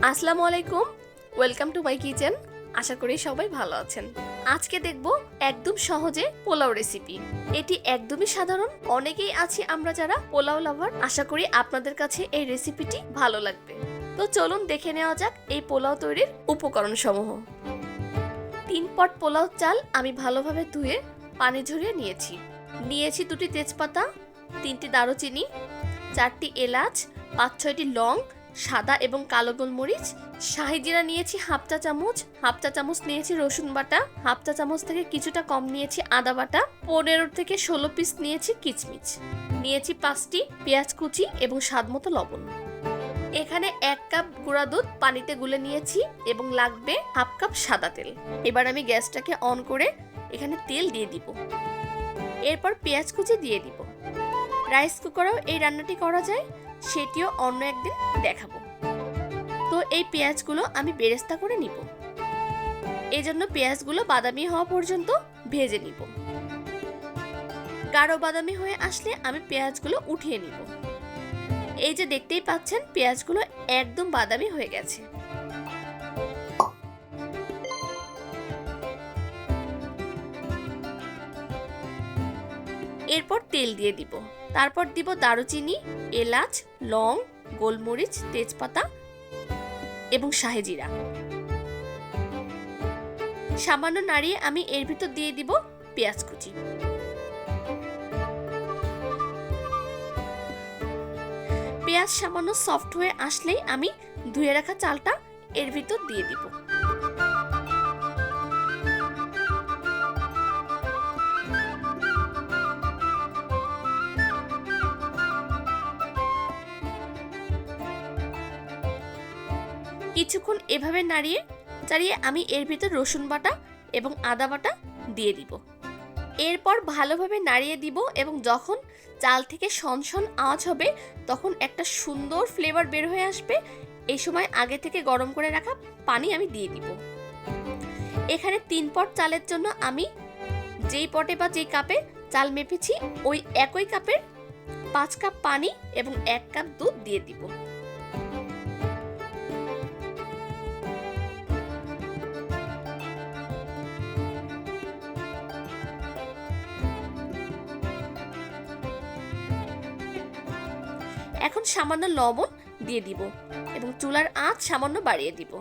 আসসালামু আলাইকুম, welcome to my kitchen. আশা করি সবাই ভালো আছেন। আজকে দেখব একদম সহজে পোলাও রেসিপি। এটি একদমই সাধারণ, অনেকেই আছি আমরা যারা পোলাও লাভার। আশা করি আপনাদের কাছে এই রেসিপিটি ভালো লাগবে। তো চলুন দেখে নেওয়া যাক এই পোলাও তৈরির উপকরণ সমূহ। 3 পট পোলাও চাল আমি ভালোভাবে ধুয়ে পানি ঝরিয়ে নিয়েছি 2টি তেজপাতা, 3টি দারুচিনি, 4টি এলাচ, 5-6টি লং, সাদা এবং কালো গোলমরিচ, শাহি জিরা নিয়েছি হাফ চা চামচ নিয়েছি রসুন বাটা, হাফ চা চামচ থেকে কিছুটা কম নিয়েছি আদা বাটা, 15 থেকে 16 পিস নিয়েছি কিচমিচ, নিয়েছি 5টি পেঁয়াজ কুচি এবং স্বাদমতো লবণ। এখানে 1 কাপ গুঁড়া দুধ পানিতে গুলে নিয়েছি এবং লাগবে হাফ কাপ সাদা তেল। এবার আমি গ্যাসটাকে অন করে এখানে তেল দিয়ে দিব। এরপর পেঁয়াজ কুচি দিয়ে দিব। রাইস কুকারেও এই রান্নাটি করা যায়, সেটিও অন্য একদিন দেখাবো। তো এই পেঁয়াজগুলো আমি বেরেস্তা করে নিব। এই জন্য পেঁয়াজগুলো বাদামি হওয়া পর্যন্ত ভেজে নিব। গাঢ় বাদামি হয়ে আসলে আমি পেঁয়াজগুলো উঠিয়ে নিব। এই যে দেখতেই পাচ্ছেন পেঁয়াজগুলো একদম বাদামি হয়ে গেছে। এরপর তেল দিয়ে দিব। তারপর দিব দারুচিনি, এলাচ, লং, গোলমরিচ, তেজপাতা এবং শাহি জিরা। সামান্য নাড়িয়ে আমি এর ভিতর দিয়ে দিব পেঁয়াজ কুচি। পেঁয়াজ সামান্য সফট হয়ে আসলেই আমি ধুয়ে রাখা চালটা এর ভিতর দিয়ে দিব। কিছুক্ষণ এভাবে নাড়িয়ে চাড়িয়ে আমি এর ভিতর রসুন বাটা এবং আদা বাটা দিয়ে দিব। এরপর ভালোভাবে নাড়িয়ে দিব এবং যখন চাল থেকে সনসন আওয়াজ হবে তখন একটা সুন্দর ফ্লেভার বের হয়ে আসবে। এই সময় আগে থেকে গরম করে রাখা পানি আমি দিয়ে দিব। এখানে 3 পট চালের জন্য আমি যেই পটে বা যেই কাপে চাল মেপেছি ওই একই কাপের 5 কাপ পানি এবং 1 কাপ দুধ দিয়ে দিব। এখন সামান্য লবণ দিয়ে দিব এবং চুলার আঁচ সামান্য বাড়িয়ে দিব।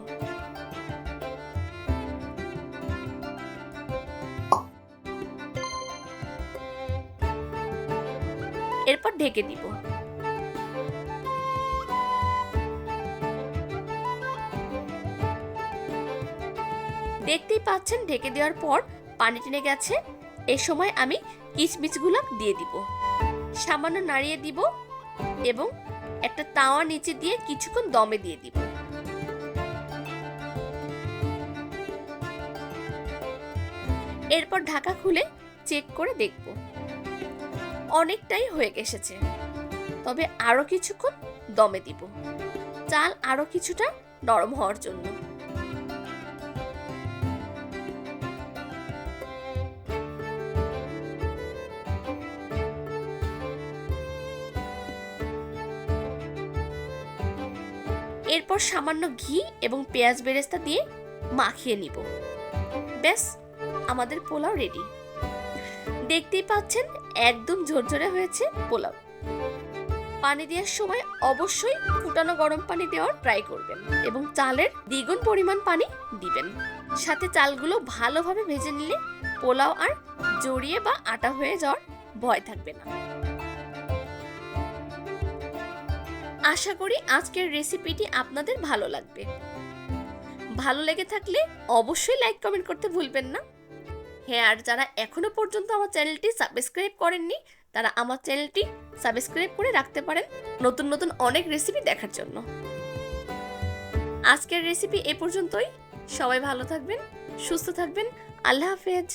এরপর ঢেকে দিব। দেখতেই পাচ্ছেন ঢেকে দেওয়ার পর পানি টেনে গেছে। এই সময় আমি কিশমিশগুলো দিয়ে দিব, সামান্য নাড়িয়ে দিব এবং একটা তাওয়া নিচে দিয়ে কিছুক্ষণ দমে দিয়ে দিব। এরপর ঢাকা খুলে চেক করে দেখব। অনেকটাই হয়ে এসেছে, তবে আরো কিছুক্ষণ দমে দিব চাল আরো কিছুটা নরম হওয়ার জন্য। এরপর সামান্য ঘি এবং পেঁয়াজ বেরেস্তা দিয়ে মাখিয়ে নিব। ব্যাস, আমাদের পোলাও রেডি। দেখতেই পাচ্ছেন একদম ঝরঝরে হয়েছে পোলাও। পানি দেওয়ার সময় অবশ্যই ফুটানো গরম পানি দেওয়ার ট্রাই করবেন এবং চালের দ্বিগুণ পরিমাণ পানি দিবেন। সাথে চালগুলো ভালোভাবে ভেজে নিলে পোলাও আর জড়িয়ে বা আটা হয়ে যাওয়ার ভয় থাকবে না। আশা করি আজকের রেসিপিটি আপনাদের ভালো লাগবে। ভালো লেগে থাকলে অবশ্যই লাইক কমেন্ট করতে ভুলবেন না। হ্যাঁ, আর যারা এখনো পর্যন্ত আমার চ্যানেলটি সাবস্ক্রাইব করেননি তারা আমার চ্যানেলটি সাবস্ক্রাইব করে রাখতে পারেন নতুন নতুন অনেক রেসিপি দেখার জন্য। আজকের রেসিপি এ পর্যন্তই। সবাই ভালো থাকবেন, সুস্থ থাকবেন। আল্লাহ হাফেজ।